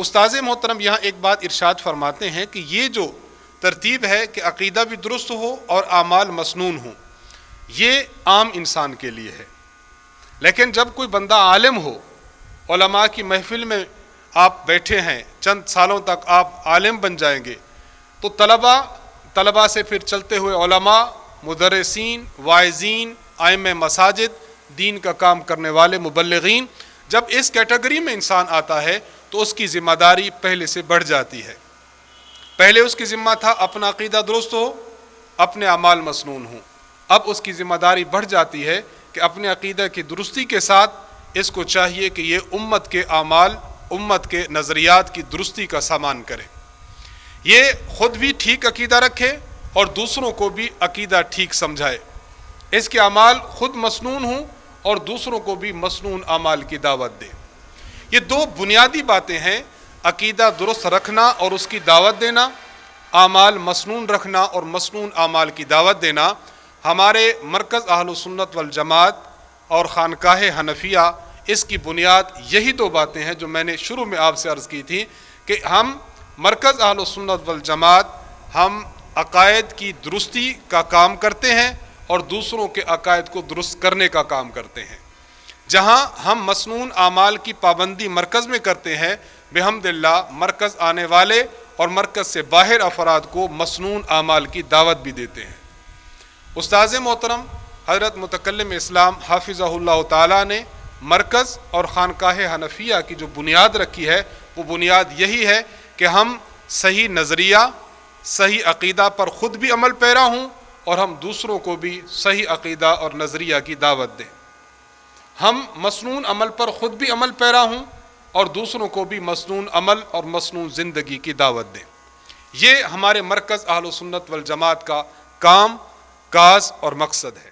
استاذ محترم یہاں ایک بات ارشاد فرماتے ہیں کہ یہ جو ترتیب ہے کہ عقیدہ بھی درست ہو اور اعمال مسنون ہوں، یہ عام انسان کے لیے ہے، لیکن جب کوئی بندہ عالم ہو، علماء کی محفل میں آپ بیٹھے ہیں، چند سالوں تک آپ عالم بن جائیں گے، تو طلباء سے پھر چلتے ہوئے علماء، مدرسین، واعظین، ائمہ مساجد، دین کا کام کرنے والے مبلغین، جب اس کیٹیگری میں انسان آتا ہے تو اس کی ذمہ داری پہلے سے بڑھ جاتی ہے۔ پہلے اس کی ذمہ تھا اپنا عقیدہ درست ہو، اپنے اعمال مسنون ہوں، اب اس کی ذمہ داری بڑھ جاتی ہے کہ اپنے عقیدہ کی درستی کے ساتھ اس کو چاہیے کہ یہ امت کے اعمال، امت کے نظریات کی درستی کا سامان کرے، یہ خود بھی ٹھیک عقیدہ رکھے اور دوسروں کو بھی عقیدہ ٹھیک سمجھائے، اس کے اعمال خود مسنون ہوں اور دوسروں کو بھی مسنون اعمال کی دعوت دے۔ یہ دو بنیادی باتیں ہیں، عقیدہ درست رکھنا اور اس کی دعوت دینا، اعمال مسنون رکھنا اور مسنون اعمال کی دعوت دینا۔ ہمارے مرکز اہل سنت والجماعت اور خانقاہ حنفیہ، اس کی بنیاد یہی دو باتیں ہیں جو میں نے شروع میں آپ سے عرض کی تھی کہ ہم مرکز اہل سنت والجماعت، ہم عقائد کی درستی کا کام کرتے ہیں اور دوسروں کے عقائد کو درست کرنے کا کام کرتے ہیں۔ جہاں ہم مسنون اعمال کی پابندی مرکز میں کرتے ہیں، بحمد اللہ مرکز آنے والے اور مرکز سے باہر افراد کو مسنون اعمال کی دعوت بھی دیتے ہیں۔ استاذ محترم حضرت متکلم اسلام حافظہ اللہ تعالیٰ نے مرکز اور خانقاہ حنفیہ کی جو بنیاد رکھی ہے، وہ بنیاد یہی ہے کہ ہم صحیح نظریہ، صحیح عقیدہ پر خود بھی عمل پیرا ہوں اور ہم دوسروں کو بھی صحیح عقیدہ اور نظریہ کی دعوت دیں۔ ہم مسنون عمل پر خود بھی عمل پیرا ہوں اور دوسروں کو بھی مسنون عمل اور مسنون زندگی کی دعوت دیں۔ یہ ہمارے مرکز اہل سنت والجماعت کا کام، کاز اور مقصد ہے۔